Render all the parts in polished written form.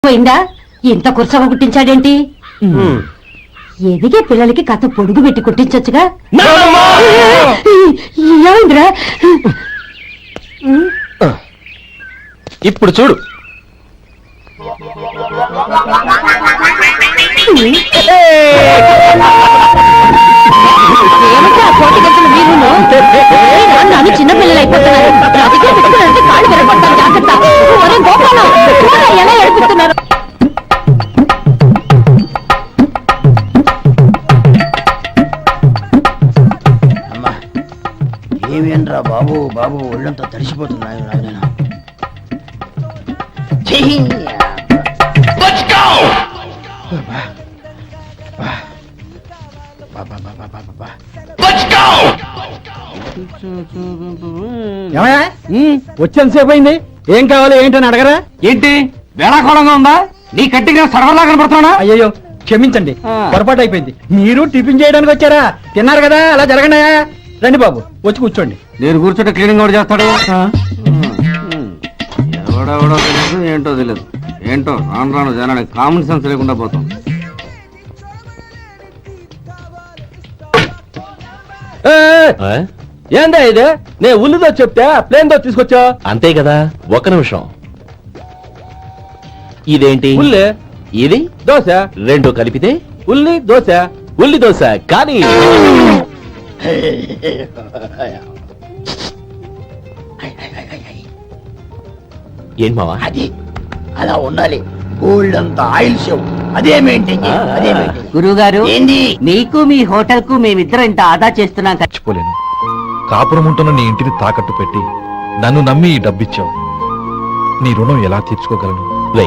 పోయిందా? ఇంత కుర్చగా కుట్టించాడేంటి? ఎదిగే పిల్లలకి కథ పొడుగు పెట్టి కుట్టించొచ్చుగా. ఏమైందిరా? ఇప్పుడు చూడు. నన్ను చిన్న పిల్లలు అయిపోతున్నారు. రాజకీయ పెట్టుకున్నారంటే కాళ్ళు పెరగొడతాను. జాగ్రత్త. ఒరే గోపాలం, ఎలా ఏడిపిస్తున్నారు? అమ్మా ఏమేంట్రా బాబు బాబు ఒళ్ళంతా తడిసిపోతున్నాయి. రాజనైనా వచ్చేంతసేపు అయింది. ఏం కావాలి ఏంటని అడగరా? ఏంటి వేళాకోళంగా ఉందా? నీ కట్టిగా సర్వర్లా కనపడుతున్నా? అయ్యో క్షమించండి, పొరపాటు అయిపోయింది. మీరు టిఫిన్ చేయడానికి వచ్చారా? తిన్నారు కదా, అలా జరగండి. రండి బాబు, వచ్చి కూర్చోండి. నేను కూర్చుంటే క్లీనింగ్ కూడా చేస్తాడు. ఎవడెవడో తెలియదు, ఏంటో తెలియదు. ఏంటో రాను రాను జనానికి కామన్ సెన్స్ లేకుండా పోతాం. ఏందా ఇది? నే ఉల్లిదో చెప్తే ప్లేన్ దో తీసుకొచ్చా. అంతే కదా, ఒక్క నిమిషం. ఇదేంటి? ఉల్లి. ఇది దోశ. రెండు కలిపితే ఉల్లి దోశ. ఉల్లి దోశ. కానీ ఏం మావా? అది అలా ఉండాలి. గోల్డ్ అంత ఆయిల్ షో అదే మెయింటైన్ చేయాలి. అదే మెయింటైన్. గురువుగారు, ఏంది? నీకు మీ హోటల్ కు మేమిద్దరం ఇంత ఆదా చేస్తున్నాం కదా. మర్చిపోలేను. కాపురం ఉంటున్న నీ ఇంటిని తాకట్టు పెట్టి నన్ను నమ్మి ఈ డబ్బిచ్చావు. నీ రుణం ఎలా తీర్చుకోగలను? రే,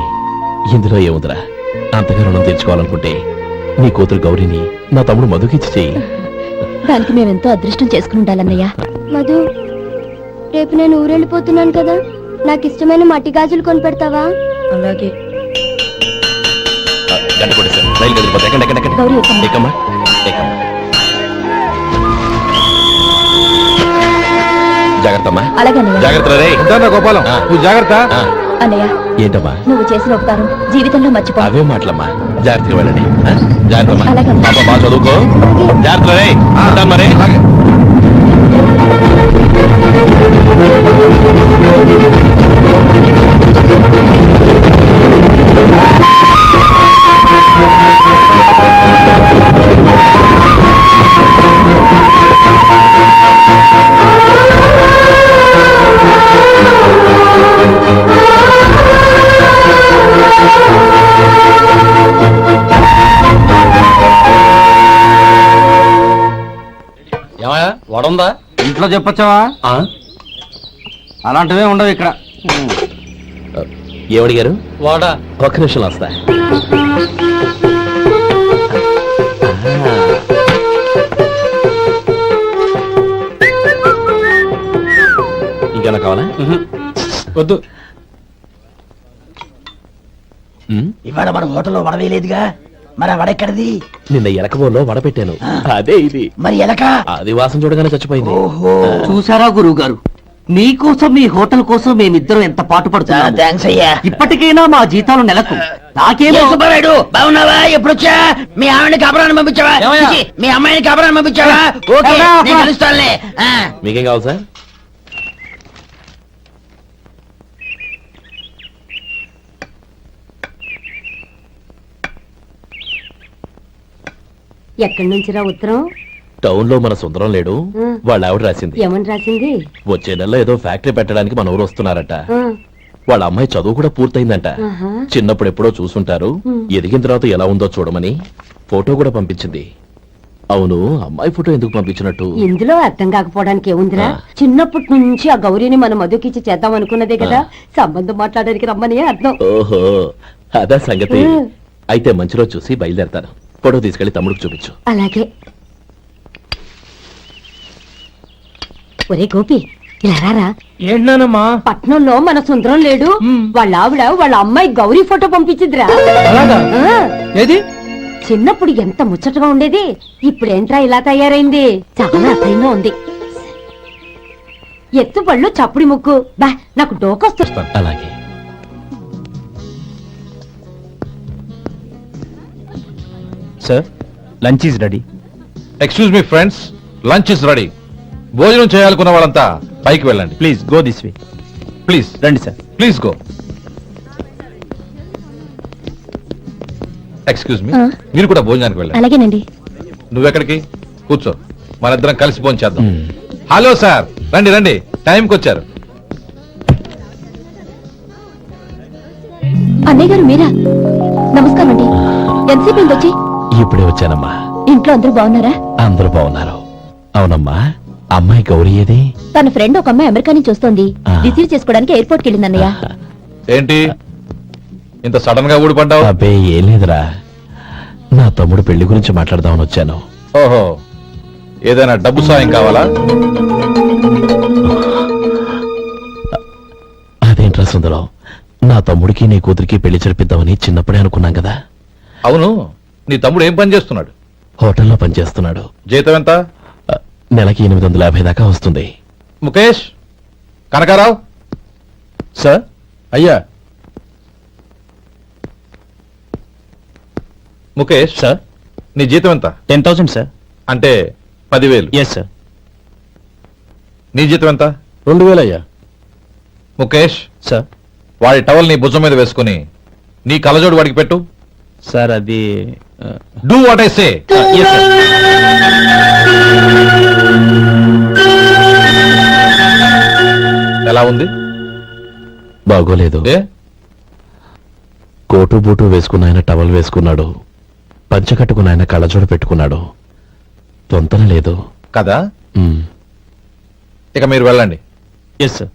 ఇందులో ఏముందిరా? అంతగా రుణం తీర్చుకోవాలనుకుంటే నీ కూతురు గౌరీని నా తమ్ముడు మధుకిచ్చి చెయ్యి. దానికి మేమెంతో అదృష్టం చేసుకుని ఉండాలన్నయ్య. మధు, రేపు నేను ఊరెళ్ళిపోతున్నాను కదా, నాకు ఇష్టమైన మట్టి గాజులు కొనిపెడతావా? అలాగే. గంట కొట్టేశాను. రైలు కదిలిపోతే ఎక్కండి, ఎక్కండి, ఎక్కండి. గౌరీ, ఎక్కమ్మా. ఎక్కమ్మా, ఎక్కమ్మా. జాగ్రత్తమ్మా. అలాగే అన్నయ్య. జాగ్రత్త రే. ఉంటానా గోపాలం, నువ్వు జాగ్రత్త. అన్నయ్య, ఏంటమ్మా? నువ్వు చేసిన ఉపకారం జీవితంలో మర్చిపో. అవే మాటలమ్మా. జాగ్రత్తగా వెళ్ళండి. జాగ్రత్తమ్మా. అలాగే. పాప బాగా చదువుకో. జాగ్రత్త రే. ఉంటాను మరి. వడుందా? ఇంట్లో చెప్పొచ్చావా? అలాంటివే ఉండవు ఇక్కడ. ఏమడిగారు? వాడా. ఒక్క నిమిషం వస్తా. ఇంకేనా కావాలా? వద్దు. ఇవాళ మన హోటల్లో వడవేలేదుగా, మరి ఆ వడ ఎక్కడిది? నిన్న ఎలకబోలో వడపెట్టాను. అదే ఇది. మరి ఎలక? అది వాసన చూడగానే చచ్చిపోయింది. ఓహో, చూసారా గురువు గారు, మీకోసం మీ హోటల్ కోసం మేమిద్దరం ఎంత పాటు పడుతున్నాం. థ్యాంక్స్ అయ్యా. ఇప్పటికైనా మా జీతాలు నెలకు నాకేమో. సుబ్బారాయుడు, బాగున్నావా? ఎప్పుడొచ్చా? మీ ఆవిడని కబరాన్ని పంపించావా? చిచి, మీ అమ్మాయిని కబరాన్ని పంపించావా? ఓకే, నేను కలుస్తానులే. మీకేం కావాలి సార్? ఎక్కడి నుంచిరా ఉత్తరం? టౌన్ లో మన సుందరం లేడు, వాళ్ళ ఆవిడ రాసింది. ఏమని రాసింది? వచ్చే నెలలో ఏదో ఫ్యాక్టరీ పెట్టడానికి మన ఊరు వస్తున్నారట. వాళ్ళ అమ్మాయి చదువు కూడా పూర్తయిందంట. చిన్నప్పుడు ఎప్పుడో చూసుంటారు. ఎదిగిన తర్వాత ఎలా ఉందో చూడమని ఫోటో కూడా పంపించింది. అవును, అమ్మాయి ఫోటో ఎందుకు పంపించినట్టు? ఇందులో అర్థం కాకపోవడానికి ఏముందిరా? చిన్నప్పటి నుంచి ఆ గౌరీని మనం మధుకిచ్చి చేద్దాం అనుకున్నదే కదా. సంబంధం మాట్లాడడానికి రమ్మని అర్థం. ఓహో, అదా సంగతి. అయితే మంచి రోజు చూసి బయలుదేరతాను. ఫోటో తీసుకెళ్లి తమ్ముడికి చూపించు. అలాగే. ఒరే గోపి, ఇలా రారా. ఏంటమ్మా? పట్నంలో మన సుందరం లేడు, వాళ్ళ ఆవిడ వాళ్ళ అమ్మాయి గౌరీ ఫోటో పంపించిద్రా. ఏది? చిన్నప్పుడు ఎంత ముచ్చటగా ఉండేది, ఇప్పుడేంట్రా ఇలా తయారైంది? చాలా అసహ్యంగా ఉంది. ఎత్తుపళ్ళు చప్పుడి ముక్కు. బా, నాకు డోకొస్తుంది. అలాగే. Sir lunch is ready. Excuse me friends, lunch is ready. భోజనం చేయాలనుకున్న వాళ్ళంతా పైకి వెళ్ళండి. Please go this way. Please రండి sir. Please go. Excuse me, మీరు కూడా భోజనానికి వెళ్ళండి. అలాగేనండి. నువ్వెక్కడికి? కూర్చో, మనిద్దరం కలిసి భోజనం చేద్దాం. హలో సార్, రండి రండి, టైంకి వచ్చారు. అన్నయ్య గారు మీరా? నమస్కారం అండి. ఎంతసేపు అయింది వచ్చి? ఇప్పుడే వచ్చానమ్మా. ఇంట్లో అందరూ బాగున్నారా? అందరూ బాగున్నారు. అవునమ్మా, అమ్మాయి గౌరీ ఏది? తన ఫ్రెండ్ ఒక అమ్మాయి అమెరికా నుంచి వస్తోంది. ఆ. రిసీవ్ చేసుకోవడానికి ఎయిర్పోర్ట్ కి వెళ్ళింది అన్నయ్య. ఏంటి ఇంత సడన్ గా ఊడిపడ్డావు? అబ్బే ఏం లేదురా, నా తమ్ముడు పెళ్లి గురించి మాట్లాడదామని వచ్చాను. ఓహో, ఏదైనా డబ్బు సాయం కావాలా? అదేంట్రా సుందరం, నా తమ్ముడికి నీ కూతురికి పెళ్లి జరిపిద్దామని చిన్నప్పుడే అనుకున్నాం కదా. అవును, నీ తమ్ముడు ఏం పని చేస్తున్నాడు? హోటల్లో పనిచేస్తున్నాడు. జీతం ఎంత? నెలకి 850 దాకా వస్తుంది. ముఖేష్, కనకారావు. సార్. అయ్యా ముఖేష్, సార్. నీ జీతం ఎంత? 10,000 సార్. అంటే 10,000. Yes sir. నీ జీతం ఎంత? 2,000 అయ్యా. ముఖేష్, సార్. వాడి టవల్ నీ భుజం మీద వేసుకుని నీ కలజోడు వాడికి పెట్టు. సార్ అది do what I say. Yes sir. ఎలా ఉంది? బాగోలేదు. ఏ? కోటు బూటు వేసుకున్న ఆయన టవల్ వేసుకున్నాడు, పంచ కట్టుకున్న ఆయన కళ్ళజోడు పెట్టుకున్నాడు. తొంతన లేదు కదా. ఉమ్. ఇక మీరు వెళ్ళండి. Yes sir.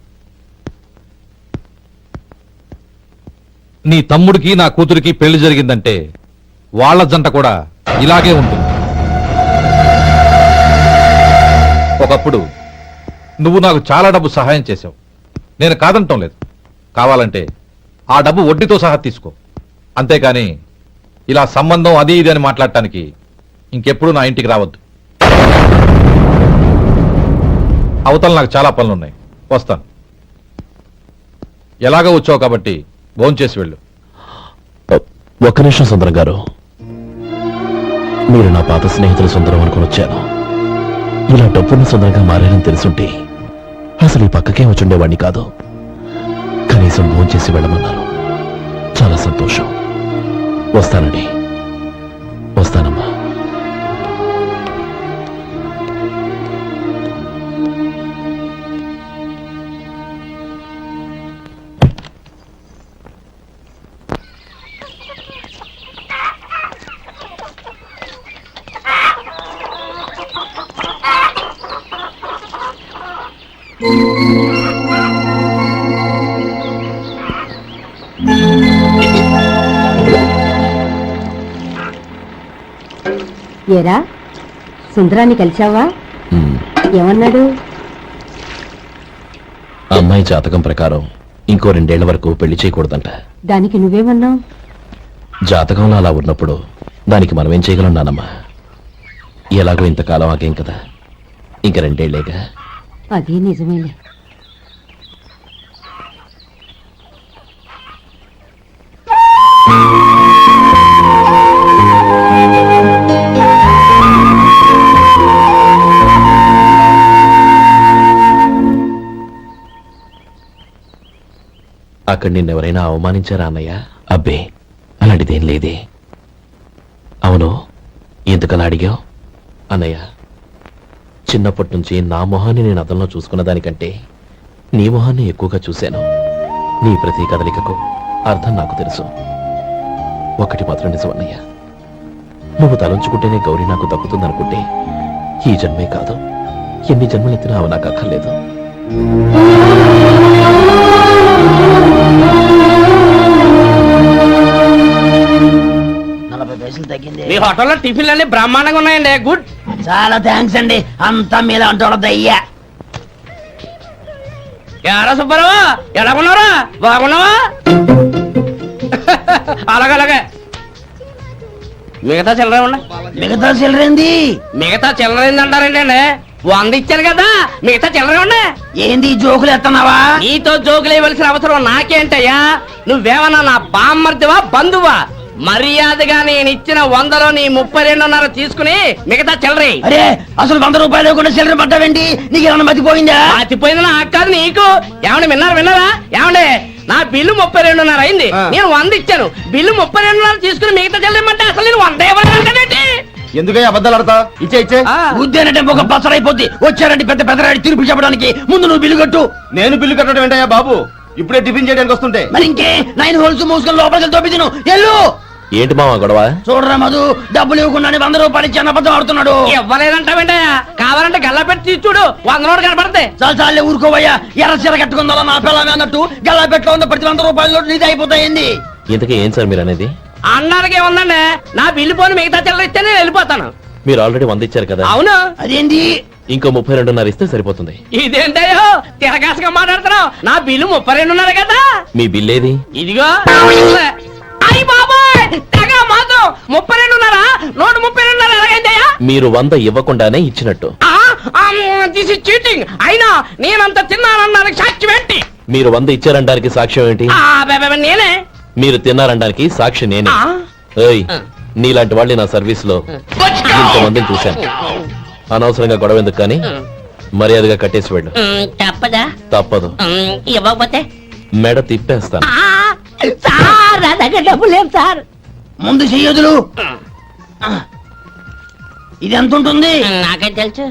నీ తమ్ముడికి నా కూతురికి పెళ్లి జరిగిందంటే వాళ్ళ జంట కూడా ఇలాగే ఉంటుంది. ఒకప్పుడు నువ్వు నాకు చాలా డబ్బు సహాయం చేశావు, నేను కాదంటం లేదు. కావాలంటే ఆ డబ్బు వడ్డీతో సహా తీసుకో. అంతేకాని ఇలా సంబంధం అది ఇది అని మాట్లాడటానికి ఇంకెప్పుడు నా ఇంటికి రావద్దు. అవతల నాకు చాలా పనులున్నాయి, వస్తాను. ఎలాగో వచ్చావు కాబట్టి భోంచేసి వెళ్ళు. ఒక్క నిమిషం సుందరం గారు, మీరు నా పాత స్నేహితులు సుందరం అనుకుని వచ్చాను. ఇలా డబ్బున్న సుందరంగా మారారని తెలుసుంటే అసలు ఈ పక్కకే వచ్చుండేవాడిని కాదు. కనీసం భోంచేసి వెళ్ళమన్నారు, చాలా సంతోషం. వస్తానండి. వస్తానమ్మా. ఏరా, సుందరాన్ని కలిశావా? ఉమ్. ఏమన్నాడు? అమ్మాయి జాతకం ప్రకారం ఇంకో 2 ఏళ్ల వరకు పెళ్లి చేయకూడదంట. దానికి నువ్వేమన్నావు? జాతకంలో అలా ఉన్నప్పుడు దానికి మనమేం చేయగలం నానమ్మా? ఎలాగో ఇంతకాలం ఆగేం కదా, ఇంక 2 ఏళ్లేగా. అదే నిజమేలే. అక్కడ నిన్నెవరైనా అవమానించారా అన్నయ్య? అబ్బే, అలాంటిదేం లేదే. అవును, ఎందుకలా అడిగావు? అన్నయ్య, చిన్నప్పటి నుంచి నా మొహాన్ని నేను అద్దంలో చూసుకున్న దానికంటే నీ మొహాన్ని ఎక్కువగా చూశాను. నీ ప్రతి కదలికకు అర్థం నాకు తెలుసు. ఒకటి మాత్రం నిజం అన్నయ్య, నువ్వు తలంచుకుంటేనే గౌరీ నాకు దక్కుతుందనుకుంటే ఈ జన్మే కాదు, ఎన్ని జన్మలెత్తినా అవి నాకు అక్కర్లేదు. తగ్గింది. మీ హోటల్లో టిఫిన్లు అన్ని బ్రహ్మాండంగా ఉన్నాయండి. గుడ్. చాలా థ్యాంక్స్ అండి. అంతా మీద అంటాడయ్యా. ఎరా సుబ్బారావు, ఎలా ఉన్నారా? బాగున్నావా? అలాగే మిగతా చిల్లర ఉన్నాయి. మిగతా చిల్లరేంది? మిగతా చిల్లర ఏందంటారండి అండి? 100 ఇచ్చాను కదా, మిగతా చిల్లర ఉన్నాయి. ఏంది జోకులు ఎత్తన్నావా? నీతో జోకులు ఇవ్వాల్సిన అవసరం నాకేంటయ్యా? నువ్వేమన్నా నా బామ్మర్దివా బంధువా? మర్యాదగా నేను ఇచ్చిన 100లో నీ 32.5 తీసుకుని మిగతా చిల్లరి అరే అసలు 100 రూపాయలు లేకుండా చిల్లర పడ్డావేంటి? నీకు ఏమన్నా మతిపోయిందా? పాతిపోయింది నా కాదు నీకు. ఏమండి విన్నారా ఏమండి? నా బిల్లు 32.5 అయింది. నేను 100 ఇచ్చాను. బిల్లు 32.5 తీసుకుని మిగతా చిల్లరమంటే అసలు నేను 100 ఇవ్వలేదంటే ఎందుకయ్యా అబద్ధాలు ఆడతా? ఇచ్చే ఉద్యానంటే ఒక బసరైపోద్ది. వచ్చారంటే పెద్ద పెద్దరాడి తీర్పు చెప్పడానికి ముందు నువ్వు బిల్లు కట్టు. నేను బిల్లు కట్టడం ఏంటయ్యా బాబు? ఇప్పుడే టిఫిన్ చేయడానికి వస్తుంటే మరి ఇంకే 9 హోల్స్ మూసుకొని లోపలికి తోపి తిను. ఎల్లు ఏంటి మావా గొడవ? చూడరా మధు, డబ్బులు ఇవ్వకుండా 100 రూపాయలు ఇచ్చి అబద్ధం ఆడుతున్నాడు. ఇవ్వలేదంటావేంటయ్యా? కావాలంటే గల్లా పెట్టి తీసి చూడు, 100 నోటు కనపడతాయి. చాలే ఊరుకోవయ్యా. ఎర్ర చీర కట్టుకుందా నా పిల్లమే అన్నట్టు గల్లా పెట్లో ఉన్న ప్రతి 100 రూపాయలు నీది అయిపోతాయింది. ఇంతకీ ఏం సార్ మీరు అనేది? అన్నారకే ఉందండి. నా బిల్లు పోని మిగతా చిల్లర ఇస్తే నేను వెళ్ళిపోతాను. మీరు ఆల్రెడీ 100 ఇచ్చారు కదా, అవును. అదేంటి? ఇంకో 32.5 ఇస్తే సరిపోతుంది. ఇదేంటయ్యో తిరగాసుగా మాట్లాడుతున్నావు? నా బిల్లు 32.5 కదా. మీ బిల్ ఏది? ఇదిగో. అయ్య బాబాయ్, తెగ మాతో 32.5 నోటు 32.5 ఎలాగైందయ్యా? మీరు 100 ఇవ్వకుండానే ఇచ్చినట్టు. This is cheating. అయినా నేనంత తిన్నానన్నానికి సాక్ష్యం ఏంటి? మీరు 100 ఇచ్చారనడానికి సాక్ష్యం ఏంటి? నేనే. మీరు తిన్నారనడానికి సాక్షి నేనే. ఆ? ఏయ్, నీలాంటి వాళ్ళని నా సర్వీస్ లో ఇంతమందిని చూశాను. అనవసరంగా గొడవ ఎందుకు కానీ మర్యాదగా కట్టేసి వెళ్ళు. తప్పదా? తప్పదు. ఇవ్వకపోతే మెడ తిప్పేస్తాను. సార్ నా దగ్గర డబ్బు లేదు సార్. ముందు చెయ్యదులు. ఇది ఎంత ఉంటుంది? నాకే తెలుసు.